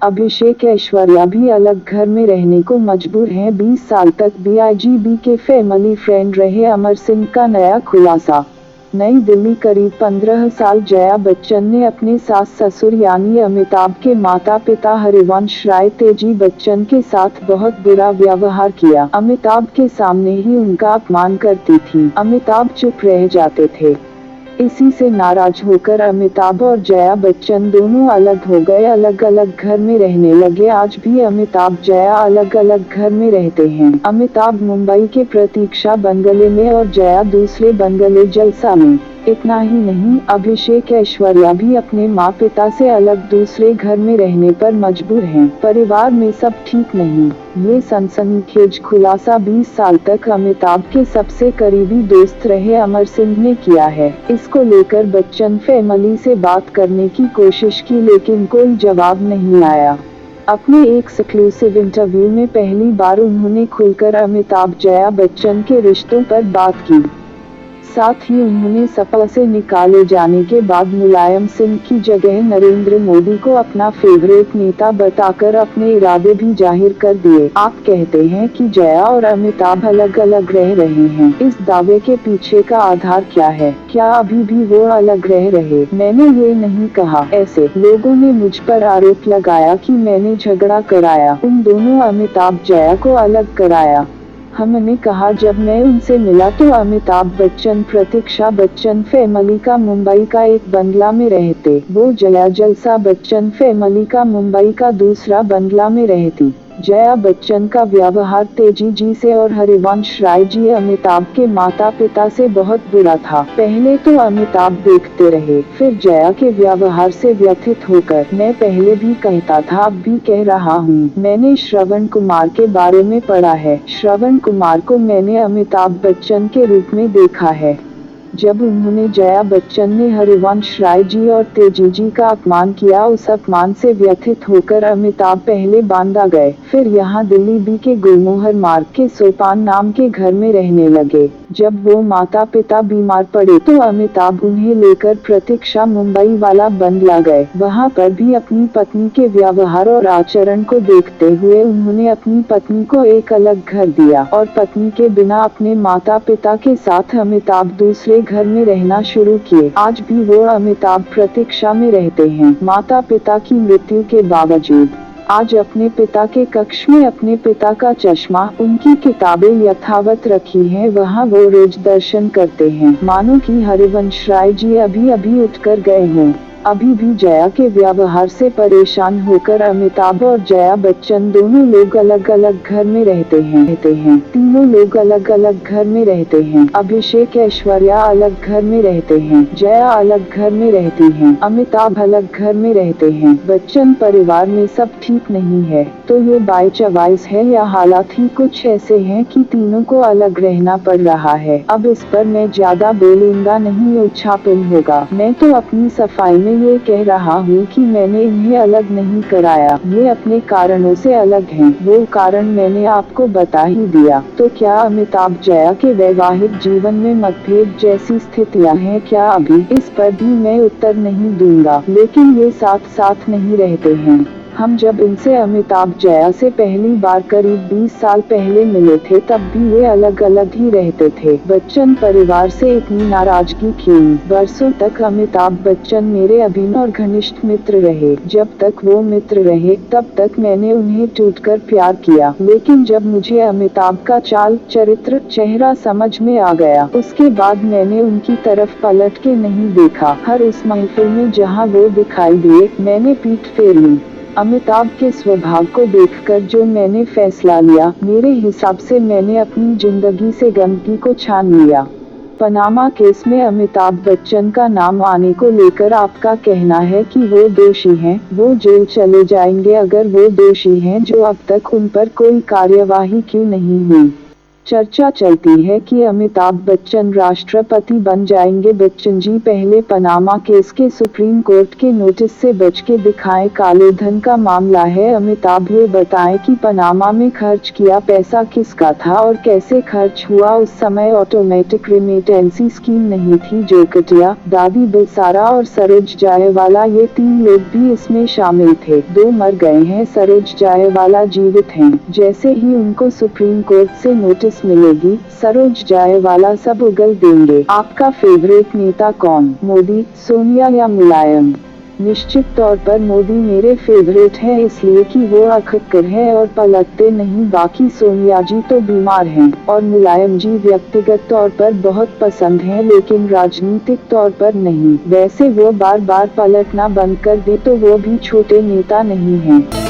अभिषेक ऐश्वर्या भी अलग घर में रहने को मजबूर हैं। 20 साल तक बीआईजीबी के फैमिली फ्रेंड रहे अमर सिंह का नया खुलासा। नई दिल्ली करीब 15 साल जया बच्चन ने अपने सास ससुर यानी अमिताभ के माता पिता हरिवंश राय तेजी बच्चन के साथ बहुत बुरा व्यवहार किया। अमिताभ के सामने ही उनका अपमान करती थी। अमिताभ चुप रह जाते थे। इसी से नाराज होकर अमिताभ और जया बच्चन दोनों अलग हो गए, अलग अलग घर में रहने लगे। आज भी अमिताभ जया अलग अलग घर में रहते हैं। अमिताभ मुंबई के प्रतीक्षा बंगले में और जया दूसरे बंगले जलसा में। इतना ही नहीं, अभिषेक ऐश्वर्या भी अपने माँ पिता से अलग दूसरे घर में रहने पर मजबूर हैं। परिवार में सब ठीक नहीं। ये सनसनीखेज खुलासा 20 साल तक अमिताभ के सबसे करीबी दोस्त रहे अमर सिंह ने किया है। इसको लेकर बच्चन फैमिली से बात करने की कोशिश की लेकिन कोई जवाब नहीं आया। अपने एक एक्सक्लूसिव इंटरव्यू में पहली बार उन्होंने खुलकर अमिताभ जया बच्चन के रिश्तों पर बात की। साथ ही उन्होंने सपा से निकाले जाने के बाद मुलायम सिंह की जगह नरेंद्र मोदी को अपना फेवरेट नेता बताकर अपने इरादे भी जाहिर कर दिए। आप कहते हैं कि जया और अमिताभ अलग अलग रह रहे हैं। इस दावे के पीछे का आधार क्या है? क्या अभी भी वो अलग रह रहे? मैंने ये नहीं कहा। ऐसे लोगों ने मुझ पर आरोप लगाया कि मैंने झगड़ा कराया, उन दोनों अमिताभ जया को अलग कराया। हमने कहा जब मैं उनसे मिला तो अमिताभ बच्चन प्रतीक्षा बच्चन फैमिली का मुंबई का एक बंगला में रहते, वो जया जलसा बच्चन फैमिली का मुंबई का दूसरा बंगला में रहती। जया बच्चन का व्यवहार तेजी जी से और हरिवंश राय जी अमिताभ के माता पिता से बहुत बुरा था। पहले तो अमिताभ देखते रहे, फिर जया के व्यवहार से व्यथित होकर मैं पहले भी कहता था, अब भी कह रहा हूँ, मैंने श्रवण कुमार के बारे में पढ़ा है। श्रवण कुमार को मैंने अमिताभ बच्चन के रूप में देखा है। जब उन्होंने जया बच्चन ने हरिवंश राय जी और तेजी जी का अपमान किया, उस अपमान से व्यथित होकर अमिताभ पहले बांदा गए, फिर यहाँ दिल्ली बी के गुलमोहर मार्ग के सोपान नाम के घर में रहने लगे। जब वो माता पिता बीमार पड़े तो अमिताभ उन्हें लेकर प्रतीक्षा मुंबई वाला बंगला गए। वहाँ पर भी अपनी पत्नी के व्यवहार और आचरण को देखते हुए उन्होंने अपनी पत्नी को एक अलग घर दिया और पत्नी के बिना अपने माता पिता के साथ अमिताभ दूसरे घर में रहना शुरू किए। आज भी वो अमिताभ प्रतीक्षा में रहते हैं। माता पिता की मृत्यु के बावजूद आज अपने पिता के कक्ष में अपने पिता का चश्मा, उनकी किताबें यथावत रखी हैं, वहाँ वो रोज दर्शन करते हैं, मानो कि हरिवंश राय जी अभी अभी उठकर गए हों। अभी भी जया के व्यवहार से परेशान होकर अमिताभ और जया बच्चन दोनों लोग अलग अलग घर में रहते हैं। तीनों लोग अलग अलग घर में रहते हैं। अभिषेक ऐश्वर्या अलग घर में रहते हैं, जया अलग घर में रहती हैं, अमिताभ अलग घर में रहते हैं। बच्चन परिवार में सब ठीक नहीं है, तो ये बाय चॉइस है या हालात ही कुछ ऐसे हैं कि तीनों को अलग रहना पड़ रहा है। अब इस पर मैं ज्यादा बोलूंगा नहीं, उछापन होगा। मैं तो अपनी सफाई में ये कह रहा हूँ कि मैंने इन्हें अलग नहीं कराया, ये अपने कारणों से अलग हैं। वो कारण मैंने आपको बता ही दिया। तो क्या अमिताभ जया के वैवाहिक जीवन में मतभेद जैसी स्थितियाँ हैं क्या? अभी इस पर भी मैं उत्तर नहीं दूंगा, लेकिन ये साथ साथ नहीं रहते हैं। हम जब इनसे अमिताभ जया से पहली बार करीब 20 साल पहले मिले थे तब भी ये अलग अलग ही रहते थे। बच्चन परिवार से इतनी नाराजगी क्यों? बरसों तक अमिताभ बच्चन मेरे अभिन्न और घनिष्ठ मित्र रहे। जब तक वो मित्र रहे तब तक मैंने उन्हें टूटकर प्यार किया, लेकिन जब मुझे अमिताभ का चाल चरित्र चेहरा समझ में आ गया, उसके बाद मैंने उनकी तरफ पलट के नहीं देखा। हर उस महफिल में जहाँ वो दिखाई दिए मैंने पीठ फेर ली। अमिताभ के स्वभाव को देखकर जो मैंने फैसला लिया, मेरे हिसाब से मैंने अपनी जिंदगी से गंदगी को छान लिया। पनामा केस में अमिताभ बच्चन का नाम आने को लेकर आपका कहना है कि वो दोषी हैं, वो जेल चले जाएंगे। अगर वो दोषी हैं, जो अब तक उन पर कोई कार्यवाही क्यों नहीं हुई? चर्चा चलती है कि अमिताभ बच्चन राष्ट्रपति बन जाएंगे। बच्चन जी पहले पनामा केस के सुप्रीम कोर्ट के नोटिस से बच के दिखाएं। काले धन का मामला है। अमिताभ ये बताएं कि पनामा में खर्च किया पैसा किसका था और कैसे खर्च हुआ। उस समय ऑटोमेटिक रेमिटेंसी स्कीम नहीं थी। जो कटिया, दादी बिसारा और सरोज जायवाला ये 3 लोग भी इसमें शामिल थे। 2 मर गए हैं, सरोज जायवाला जीवित हैं। जैसे ही उनको सुप्रीम कोर्ट से नोटिस मिलेगी, सरोज जायवाला सब उगल देंगे। आपका फेवरेट नेता कौन? मोदी, सोनिया या मुलायम? निश्चित तौर पर मोदी मेरे फेवरेट है, इसलिए कि वो अखक्कर है और पलटते नहीं। बाकी सोनिया जी तो बीमार हैं और मुलायम जी व्यक्तिगत तौर पर बहुत पसंद है लेकिन राजनीतिक तौर पर नहीं। वैसे वो बार बार पलटना बंद कर दे तो वो भी छोटे नेता नहीं हैं।